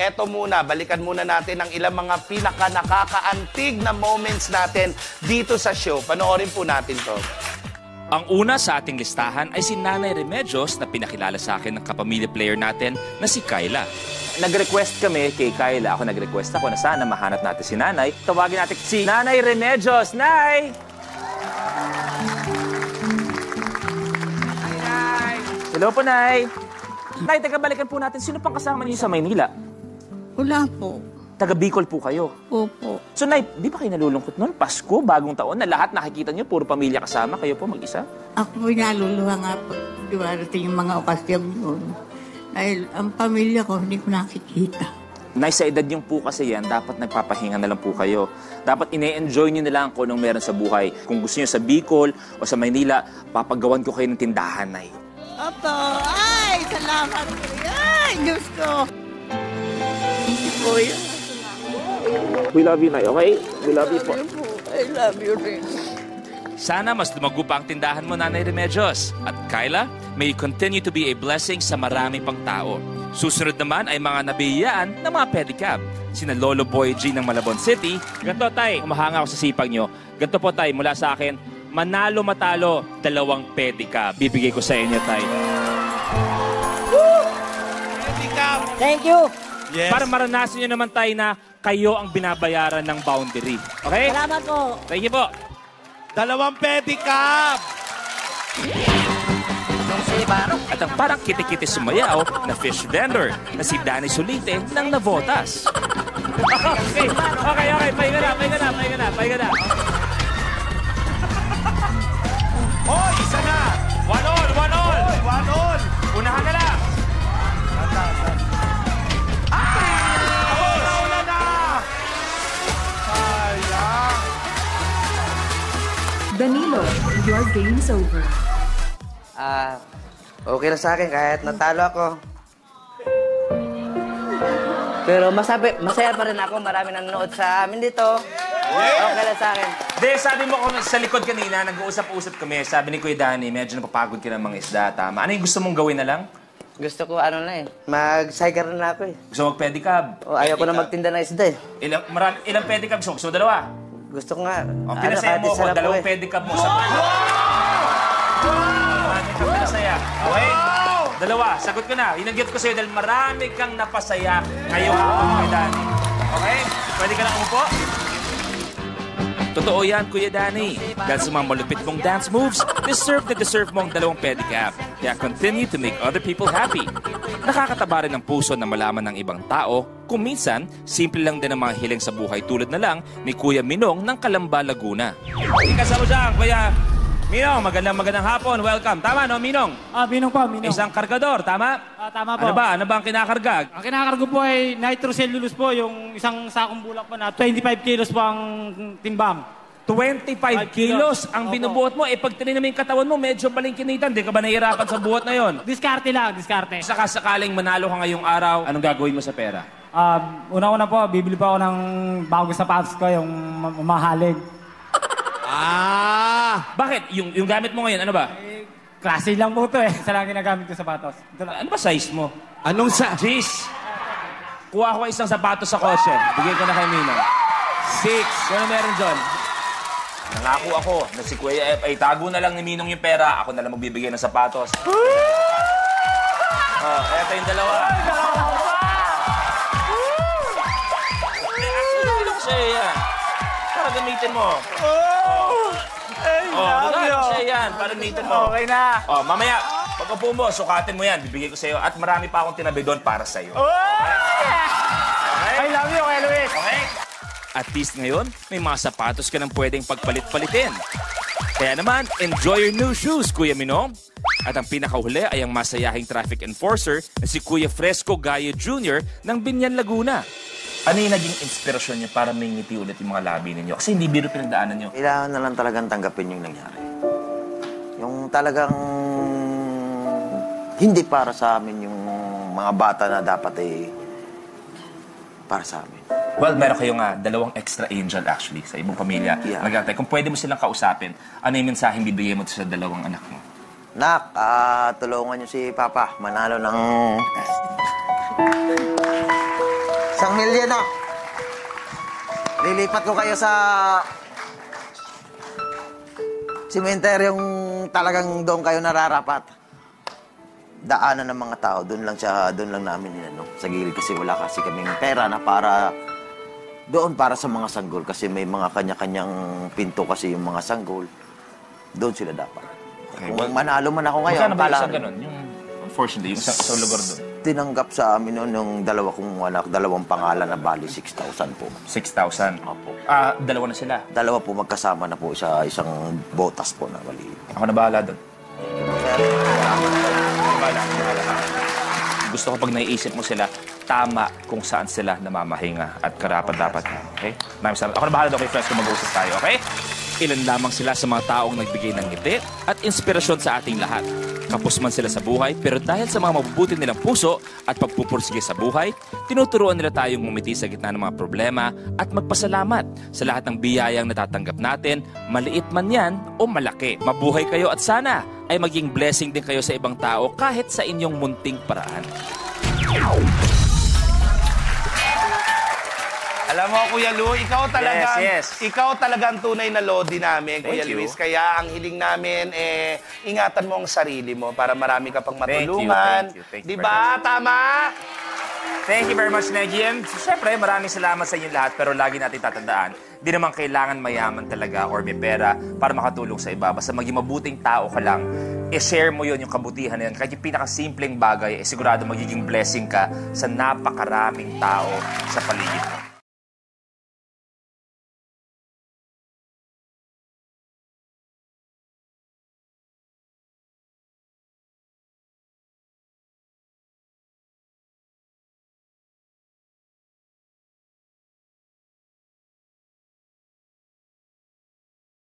eto muna, balikan muna natin ang ilang mga pinaka-nakakaantig na moments natin dito sa show. Panoorin po natin to. Ang una sa ating listahan ay si Nanay Remedios na pinakilala sa akin ng kapamilya player natin na si Kyla. Nag-request kami kay Kyla. Nag-request ako na sana mahanap natin si Nanay. Tawagin natin si Nanay Remedios. Nay! Nay! Hello po, Nay. Nay, taga balikan po natin. Sino pang kasama niyo sa Maynila? Wala po. Taga Bicol po kayo. Opo. So, Nay, di ba kayo nalulungkot noon? Pasko, bagong taon, na lahat nakikita niyo, puro pamilya kasama, kayo po mag-isa? Ako po'y naluluha nga po. Dumarating yung mga okasyon yun. Dahil ang pamilya ko, hindi ko nakikita. Nay, sa edad yung po kasi yan, dapat nagpapahinga na lang po kayo. Dapat ine-enjoy niyo na lang kung anong meron sa buhay. Kung gusto niyo sa Bicol o sa Maynila, papagawan ko kayo ng tindahan, Nay. Opo. Ay, salamat po. Ay, Diyos ko. Kuya. We love you, Nay, okay? We love you po. I love you rin. Sana mas lumago pa ang tindahan mo, Nanay Remedios. At Kyla, may continue to be a blessing sa marami pang tao. Susunod naman ay mga nabiyayaan ng mga pedicab. Sina Lolo Boy G ng Malabon City. Ganto, Tay, umahanga ako sa sipag nyo. Ganto po, Tay, mula sa akin, manalo matalo, 2 pedicab. Bibigay ko sa inyo, Tay. Pedicab! Thank you! Yes. Para maranasan nyo naman, Tay, na kayo ang binabayaran ng boundary. Okay? Salamat po. Thank you po. 2 pedicab! At ang parang kiti-kiti sumayaw na fish vendor na si Danny Solite ng Navotas. Okay. Pahinga na. Oh, isa na! 1-all! 1-all! Unahan na lang! Nauna na! Sayang! Danilo, your game's over. Okay na sa akin kahit natalo ako. Pero masaya pa rin ako. Marami nanonood sa amin dito. Okay lang sa akin. De, sabi mo sa likod kanina, nag-uusap-usap kami. Sabi ni Kuya Danny, medyo napapagod ka ng mga isda. Tama. Ano yung gusto mong gawin na lang? Gusto ko mag-cycle na ako eh. Gusto mo mag-pedicab? Ayaw ko na magtinda ng isda eh. Ilang pedicab? Gusto mo 2? Gusto ko nga. O, pinasaya mo ako, 2 pedicab mo. Marami kang pinasaya. Okay? 2. Sagot ko na. Inagyot ko sa'yo dahil marami kang napasaya ngayong Kuya Danny. Okay? Pwede ka lang umupo? Totoo yan, Kuya Danny. Dahil sa mga malupit mong dance moves, deserve mo ang 2 pedicab. Kaya continue to make other people happy. Nakakataba rin ang puso na malaman ng ibang tao kung minsan, simple lang din ang mga hiling sa buhay tulad na lang ni Kuya Minong ng Calamba, Laguna. Ikasama dyan, Kuya Minong. Magandang hapon. Welcome. Tama, no, Minong? Minong po, Minong. Isang kargador, tama? Tama po. Ano ba ang kinakarga? Ang kinakargo po ay nitrocellulose po, yung isang sakong bulak po na 25 kilos po ang timbang. 25 kilos ang binubuhat mo. Pag tinignan mo yung katawan mo, medyo balingkinitan. Di ka ba nahihirapan sa buhat na yon? Diskarte lang, diskarte. Saka sakaling manalo ka ngayong araw, anong gagawin mo sa pera? Una-una po, bibili po ako ng bagong sapatos ko, yung mamahalig. Bakit? Yung gamit mo ngayon, ano ba? Klase lang po ito eh. Isa lang ginagamit ko sapatos. Ano ba size mo? Anong sa... Jeez! Kuha ko isang sapatos sa kotse. Bigyan ko na kay Minong. 6. Ano meron dyan? Nangako ako na si Kuya F ay tago na lang ni Minong yung pera. Ako na lang magbibigay ng sapatos. Eto yung 2. Actually, ko sa'yo yan. Para gamitin mo. Sa'yo yan. Para gamitin mo. Okay na. Mamaya, pag upo mo, sukatin mo yan. Bibigay ko sa'yo. At marami pa akong tinabi doon para sa'yo. I love you, Kuya Luis. Okay? At least ngayon, may mga sapatos ka nang pwedeng pagpalit-palitin. Kaya naman, enjoy your new shoes, Kuya Minong. At ang pinakahuli ay ang masayahing traffic enforcer na si Kuya Fresco Gayo Jr. ng Binyan, Laguna. Ano yung naging inspirasyon niyo para may ngiti ulit yung mga labi ninyo? Kasi hindi biro pinagdaanan niyo. Kailangan na lang talagang tanggapin yung nangyari. Yung talagang hindi para sa amin yung mga bata na dapat para sa amin. Well, meron kayong 2 extra angel actually sa ibang pamilya. Yeah. Nagtatay, kung pwede mo silang kausapin, ano yung mensaheng bibigay mo sa 2 anak mo? Nak, tulungan niyo si Papa manalo ng 1,000,000 na. Lilipat ko kayo sa sementeryong talagang doon kayo nararapat. Daanan ng mga tao, doon lang namin inano. Sa gilid kasi wala kasi kaming pera na para sa mga sanggol kasi may mga kanya-kanyang pinto kasi yung mga sanggol. Doon sila dapat. Okay, Kung manalo man ako ngayon, Magkano ba pala isang ganun? Yung, unfortunately, yung sa lugar doon. tinanggap sa amin noon yung dalawa kong anak, dalawang pangalan na bali 6,000 po. 6,000. Opo. Dalawa na sila. Dalawa po magkasama na po sa isang botas po na maliit. Ako na bahala doon. Bahala. Gusto ko pag naiisip mo sila, tama kung saan sila namamahinga at karapat-dapat. Okay? Maraming salamat. Ako na bahala doon kay friends kung mag-uusap tayo, okay? Ilan lamang sila sa mga taong nagbigay ng ngiti at inspirasyon sa ating lahat. Kapos man sila sa buhay, pero dahil sa mga mabubuti nilang puso at pagpupursige sa buhay, tinuturuan nila tayong ngumiti sa gitna ng mga problema at magpasalamat sa lahat ng biyayang natatanggap natin, maliit man yan o malaki. Mabuhay kayo at sana ay maging blessing din kayo sa ibang tao kahit sa inyong munting paraan. Alam mo, Kuya Lu, ikaw Yes. talagang tunay na lodi namin, Kuya Thank you. Luis. Kaya ang hiling namin, ingatan mo ang sarili mo para marami ka pang Thank you, matulungan. thank you. Diba? Tama? Thank you very much, Negin. Siyempre, maraming salamat sa inyo lahat, pero lagi natin tatandaan, di naman kailangan mayaman talaga or may pera para makatulong sa iba. Basta maging mabuting tao ka lang, i-share mo yun, yung kabutihan na yun. Kahit yung pinakasimpleng bagay, sigurado magiging blessing ka sa napakaraming tao sa paligid mo.